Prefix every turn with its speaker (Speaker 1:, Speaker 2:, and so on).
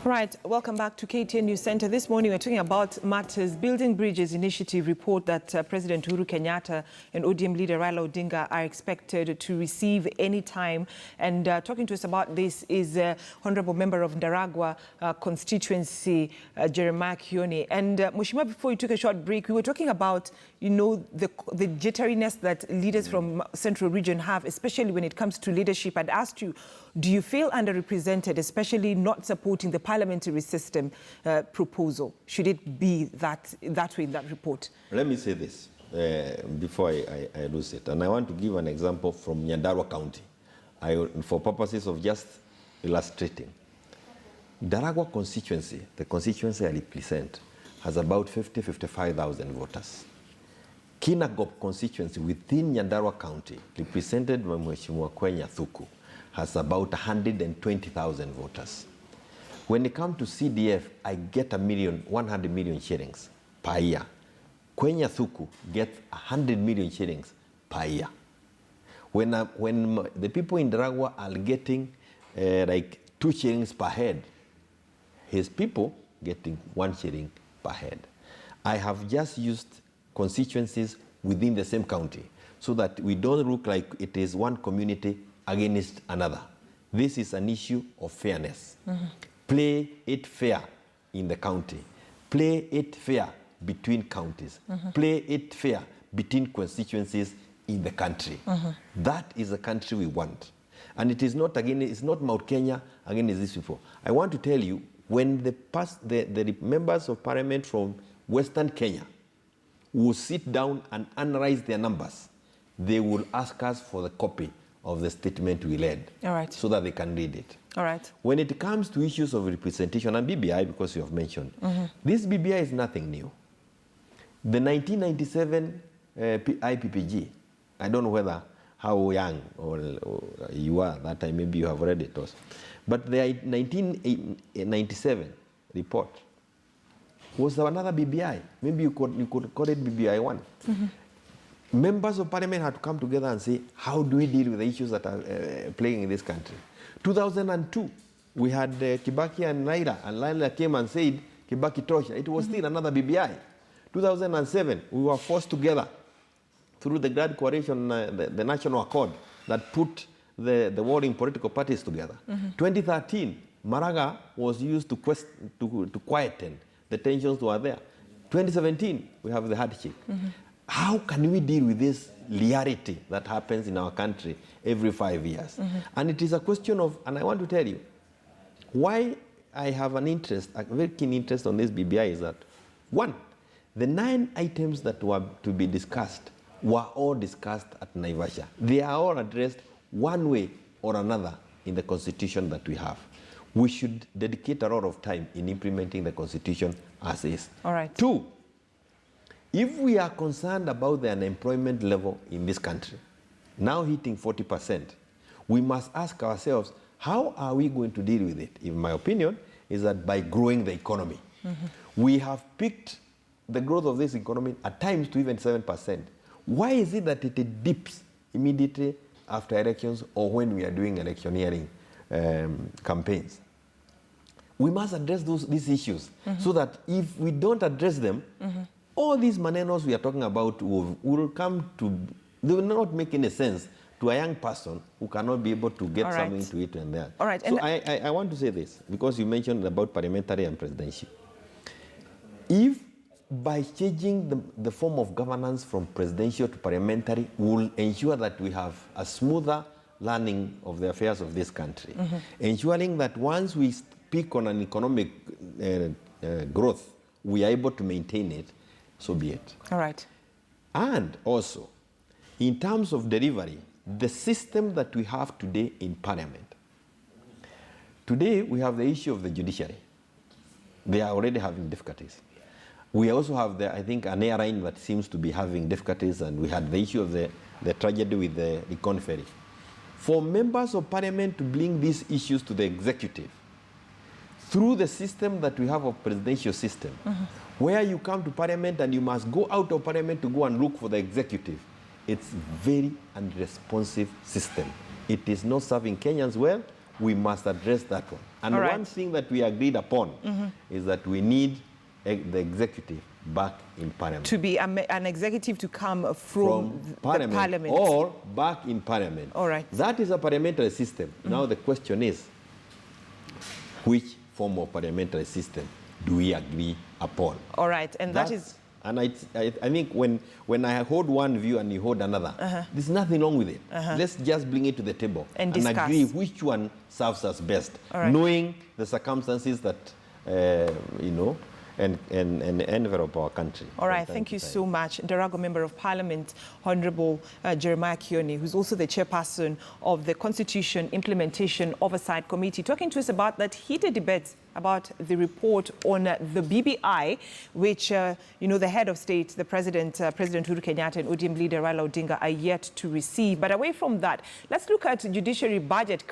Speaker 1: Right, welcome back to KTN News Center. This morning we're talking about matters. Building Bridges Initiative report that President Uhuru Kenyatta and ODM leader Raila Odinga are expected to receive any time. And talking to us about this is Honorable Member of Ndaragwa constituency, Jeremiah Kioni. And Mheshimiwa, before you took a short break, we were talking about, you know, the jitteriness that leaders from Central Region have, especially when it comes to leadership. I'd asked you, do you feel underrepresented, especially not supporting the parliamentary system proposal? Should it be that way in that report? Let me say this before I lose it. And I want to give an example from Nyandarua County, for purposes of just illustrating. Ndaragwa constituency, the constituency I represent, has about 55,000 voters. Kinangop constituency within Nyandarua County, represented by Mheshimiwa Kwenya Thuku, has about 120,000 voters. When it comes to CDF, I get 100 million shillings per year. Kwenya Thuku gets 100 million shillings per year. When the people in Ndaragwa are getting like 2 shillings per head, his people getting 1 shilling per head. I have just used constituencies within the same county so that we don't look like it is one community against another. This is an issue of fairness. Play it fair in the county. Play it fair between counties. Play it fair between constituencies in the country. That is the country we want. And it is not, again, it's not Mount Kenya against these people. I want to tell you, when the members of parliament from Western Kenya will sit down and analyze their numbers, they will ask us for the copy of the statement we led, so that they can read it. All right. When it comes to issues of representation and BBI, because you have mentioned, this BBI is nothing new. The 1997 IPPG, I don't know how young or you are that time, maybe you have read it also, but the 1997 report was another BBI. Maybe you could call it BBI 1. Members of parliament had to come together and say, how do we deal with the issues that are playing in this country? 2002, we had Kibaki and Laila came and said, Kibaki Tosha. It was still another BBI. 2007, we were forced together through the Grand Coalition, the National Accord that put the warring political parties together. 2013, Maraga was used to quieten the tensions that were there. 2017, we have the hardship. How can we deal with this liarity that happens in our country every 5 years? And it is a question of, and I want to tell you, why I have an interest, a very keen interest on this BBI is that, one, the 9 items that were to be discussed were all discussed at Naivasha. They are all addressed one way or another in the constitution that we have. We should dedicate a lot of time in implementing the constitution as is. All right. 2, if we are concerned about the unemployment level in this country, now hitting 40%, we must ask ourselves, how are we going to deal with it? In my opinion, is that by growing the economy. We have picked the growth of this economy at times to even 7%. Why is it that it dips immediately after elections or when we are doing electioneering campaigns? We must address these issues so that if we don't address them, all these manenos we are talking about will come to, they will not make any sense to a young person who cannot be able to get something to eat and there. All right. So I want to say this, because you mentioned about parliamentary and presidential. If by changing the form of governance from presidential to parliamentary will ensure that we have a smoother learning of the affairs of this country, ensuring that once we speak on an economic growth, we are able to maintain it, so be it. All right. And also, in terms of delivery, the system that we have today in parliament. Today, we have the issue of the judiciary. They are already having difficulties. We also have, I think, an airline that seems to be having difficulties, and we had the issue of the tragedy with the Likon ferry. For members of parliament to bring these issues to the executive, through the system that we have of presidential system, where you come to parliament and you must go out of parliament to go and look for the executive, it's very unresponsive system. It is not serving Kenyans well.
Speaker 2: we must address that one. And
Speaker 1: right.
Speaker 2: one thing that we agreed upon is that we need the executive back in Parliament.
Speaker 1: To be an executive to come from
Speaker 2: Parliament,
Speaker 1: the Parliament.
Speaker 2: or back in Parliament.
Speaker 1: All right.
Speaker 2: That is a parliamentary system. Now the question is, which form of parliamentary system do we agree upon?
Speaker 1: All right, and that is...
Speaker 2: And I think when I hold one view and you hold another, there's nothing wrong with it. Let's just bring it to the table
Speaker 1: and
Speaker 2: agree which one serves us best, knowing the circumstances that, you know, and envelop our country.
Speaker 1: All right, thank you so much. Ndarago Member of Parliament, Honorable Jeremiah Kioni, who's also the chairperson of the Constitution Implementation Oversight Committee, talking to us about that heated debate about the report on the BBI, which, you know, the head of state, the President Uhuru Kenyatta and ODM leader Raila Odinga are yet to receive. But away from that, let's look at judiciary budget